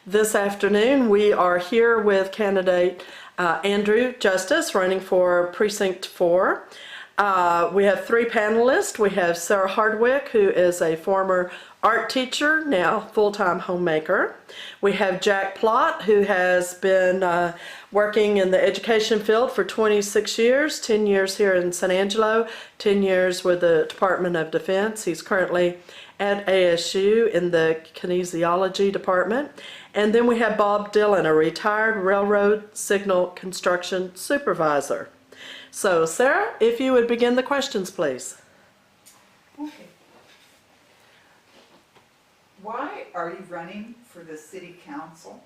This afternoon we are here with candidate Andrew Justis running for Precinct 4. We have three panelists. We have Sarah Hardwick, who is a former art teacher, now full-time homemaker. We have Jack Plott, who has been working in the education field for 26 years, 10 years here in San Angelo, 10 years with the Department of Defense. He's currently at ASU in the kinesiology department. And then we have Bob Dillon, a retired railroad signal construction supervisor. So, Sarah, if you would begin the questions, please. Okay. Why are you running for the city council?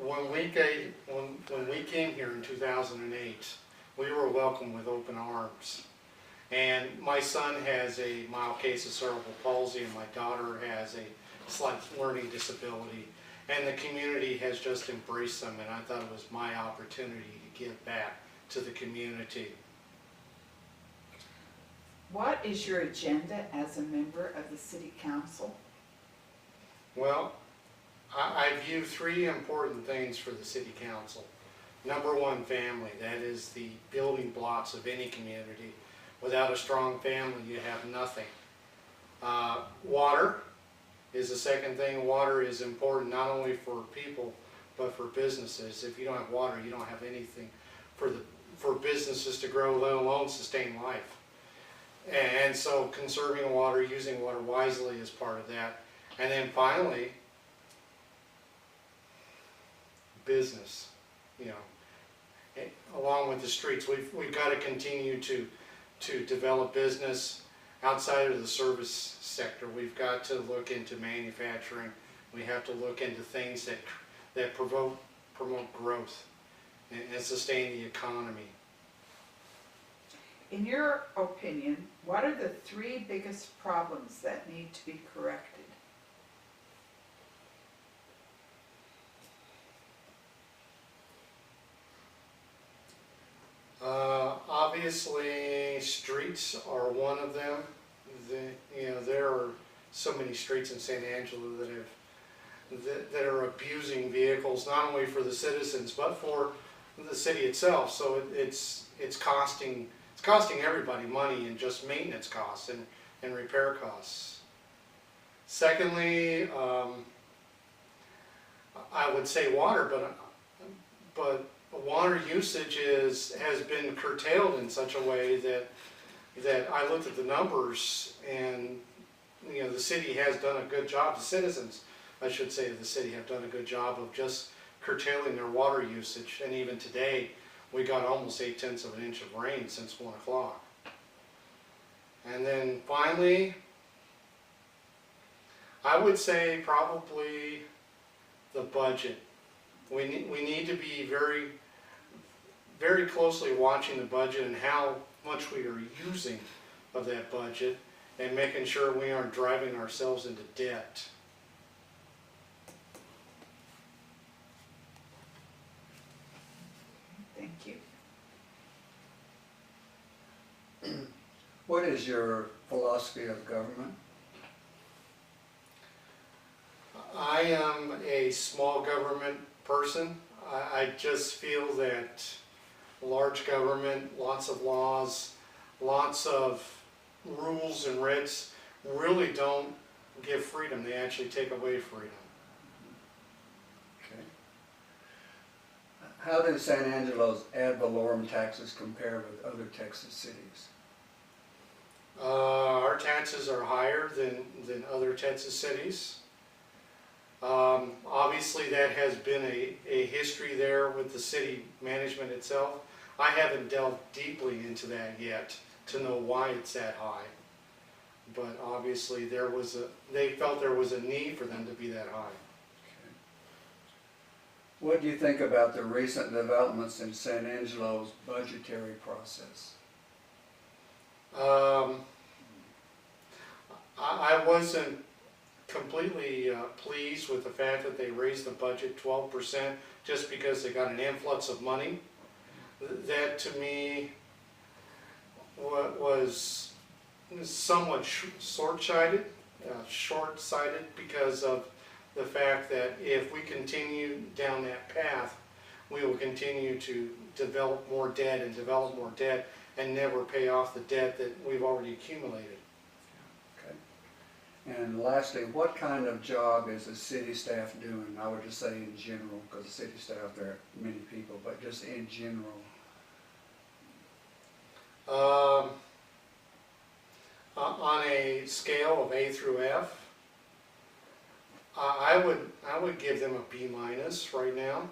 When we came here in 2008, we were welcomed with open arms. And my son has a mild case of cerebral palsy, and my daughter has a slight learning disability. And the community has just embraced them, and I thought it was my opportunity to give back to the community. What is your agenda as a member of the city council? Well, I view three important things for the city council. Number one, family. That is the building blocks of any community. Without a strong family, you have nothing. Water is the second thing. Water is important not only for people, but for businesses. If you don't have water, you don't have anything for businesses to grow, let alone sustain life. And so conserving water, using water wisely is part of that. And then finally, business, along with the streets. We've got to continue to develop business outside of the service sector. We've got to look into manufacturing. We have to look into things that promote growth and sustain the economy. In your opinion, what are the three biggest problems that need to be corrected? Obviously, streets are one of them. There are so many streets in San Angelo that are abusing vehicles, not only for the citizens but for the city itself. So it's costing everybody money in just maintenance costs and repair costs. Secondly, I would say water, but water usage has been curtailed in such a way that I looked at the numbers, and the city has done a good job. The citizens, I should say, of the city have done a good job of just curtailing their water usage. And even today, we got almost 0.8 of an inch of rain since 1 o'clock. And then finally, I would say probably the budget. We need to be very, very closely watching the budget and how much we are using of that budget, and making sure we aren't driving ourselves into debt. Thank you. What is your philosophy of government? I am a small government person. I just feel that large government, lots of laws, lots of rules and regs really don't give freedom. They actually take away freedom. Okay. How do San Angelo's ad valorem taxes compare with other Texas cities? Our taxes are higher than other Texas cities. Obviously that has been a history there with the city management itself. I haven't delved deeply into that yet to know why it's that high. But obviously they felt there was a need for them to be that high. Okay. What do you think about the recent developments in San Angelo's budgetary process? I wasn't completely pleased with the fact that they raised the budget 12% just because they got an influx of money. That to me was somewhat short-sighted. short-sighted because of the fact that if we continue down that path, we will continue to develop more debt and never pay off the debt that we've already accumulated. Okay. And lastly, what kind of job is the city staff doing? I would just say in general, because the city staff, there are many people, but just in general. On a scale of A through F, I would give them a B minus right now.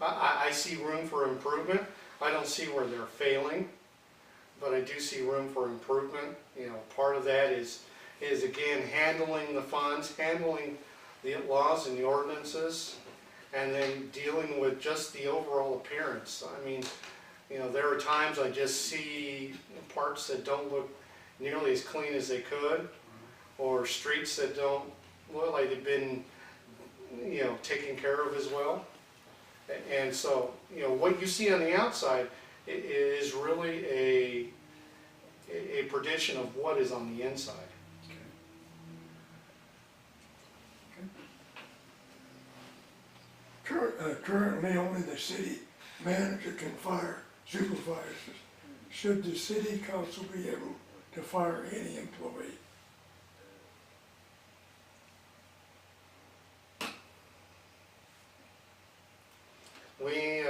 I see room for improvement. I don't see where they're failing, but I do see room for improvement. You know, part of that is again handling the funds, handling the laws and the ordinances, and then dealing with just the overall appearance. I mean, you know, there are times I just see parts that don't look nearly as clean as they could, or streets that don't look like they've been, you know, taken care of as well. And so, you know, what you see on the outside is really a prediction of what is on the inside. Currently, only the city manager can fire supervisors. Should the city council be able to fire any employee? We,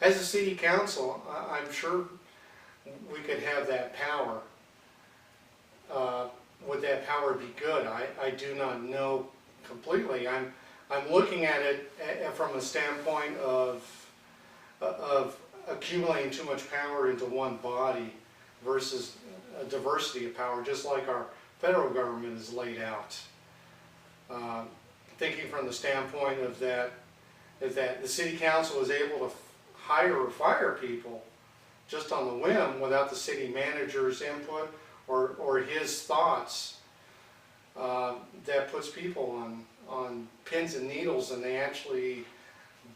as a city council, I'm sure we could have that power. Would that power be good? I do not know completely. I'm looking at it from a standpoint of accumulating too much power into one body versus a diversity of power, just like our federal government is laid out. Thinking from the standpoint of that the city council is able to hire or fire people just on the whim without the city manager's input or his thoughts, that puts people on pins and needles, and they actually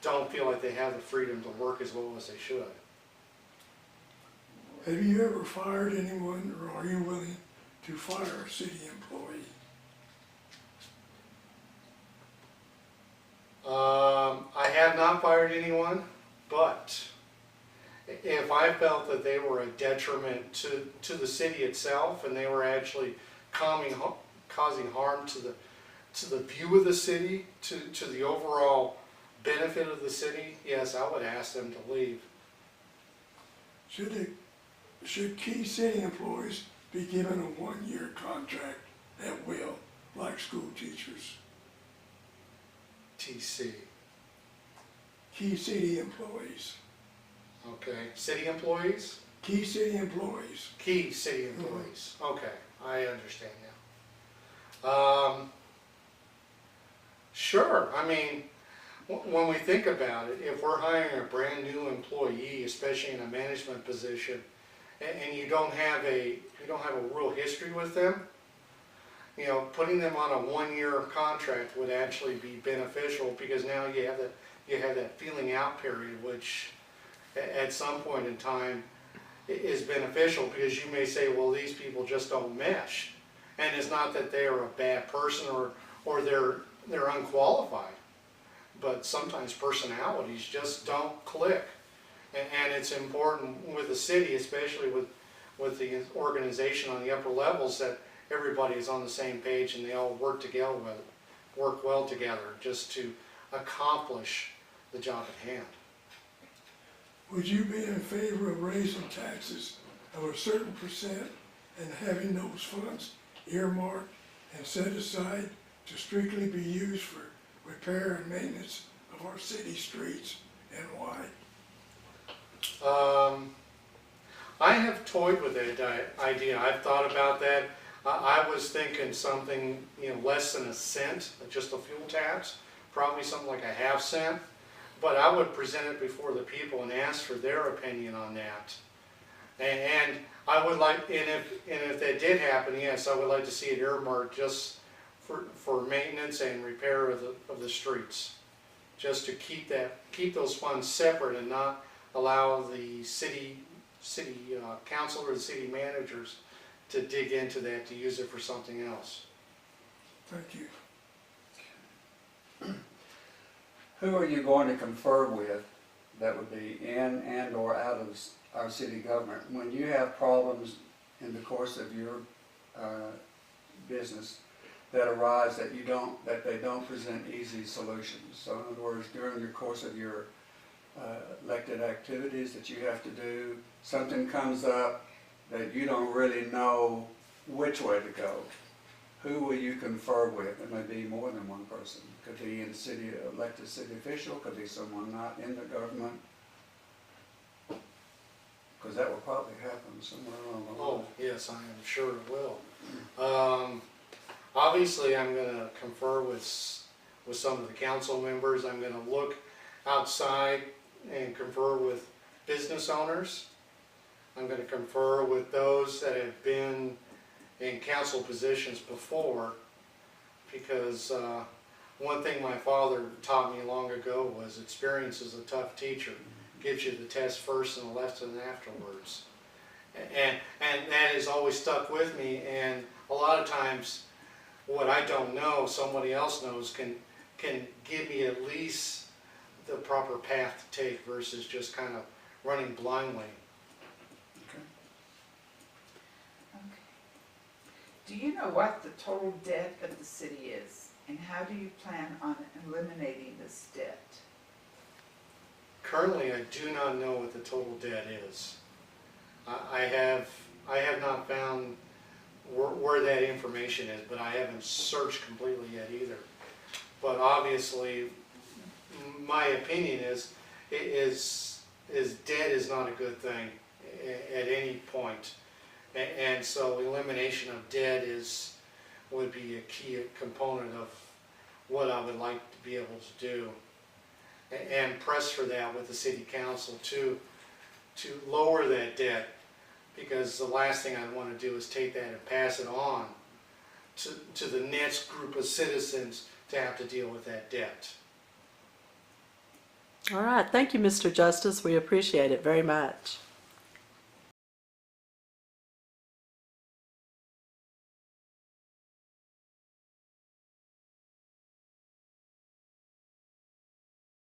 don't feel like they have the freedom to work as well as they should. Have you ever fired anyone, or are you willing to fire a city employee? I have not fired anyone, but if I felt that they were a detriment to the city itself and they were actually causing harm to the view of the city, to the overall benefit of the city, yes, I would ask them to leave. Should key city employees be given a one-year contract at will, like school teachers? TC. Key city employees. Okay. City employees? Key city employees. Key city employees. Okay, I understand now. Sure. I mean, when we think about it, if we're hiring a brand new employee, especially in a management position, and you don't have a real history with them, you know, putting them on a one-year contract would actually be beneficial, because now you have that feeling out period, which at some point in time is beneficial, because you may say, well, these people just don't mesh, and it's not that they are a bad person or they're unqualified, but sometimes personalities just don't click, and it's important with the city, especially with the organization on the upper levels, that everybody is on the same page and they all work well together just to accomplish the job at hand. Would you be in favor of raising taxes of a certain percent and having those funds earmarked and set aside to strictly be used for repair and maintenance of our city streets, and why? I have toyed with that idea. I've thought about that. I was thinking something, you know, less than a cent, just a fuel tax, probably something like a half cent. But I would present it before the people and ask for their opinion on that. And I would like, and if that did happen, yes, I would like to see it earmarked just for maintenance and repair of the streets, just to keep those funds separate and not allow the city council or the city managers to dig into that, to use it for something else. Thank you. Who are you going to confer with that would be in and or out of our city government? When you have problems in the course of your business that arise that they don't present easy solutions. So in other words, during your course of your elected activities that you have to do, something comes up that you don't really know which way to go. Who will you confer with? It may be more than one person. Could be an elected city official, could be someone not in the government. Because that will probably happen somewhere along the line. Oh, yes, I am sure it will. Obviously, I'm going to confer with some of the council members. I'm going to look outside and confer with business owners. I'm going to confer with those that have been in council positions before, because one thing my father taught me long ago was experience is a tough teacher. Gives you the test first and the lesson afterwards. And that has always stuck with me, and a lot of times what I don't know, somebody else knows, can give me at least the proper path to take versus just kind of running blindly. Okay. Okay. Do you know what the total debt of the city is, and how do you plan on eliminating this debt? Currently, I do not know what the total debt is. I have not found where that information is, but I haven't searched completely yet either. But obviously, my opinion is debt is not a good thing at any point, and so elimination of debt would be a key component of what I would like to be able to do, and press for that with the city council to lower that debt, because the last thing I want to do is take that and pass it on to the next group of citizens to have to deal with that debt. All right, thank you, Mr. Justice. We appreciate it very much.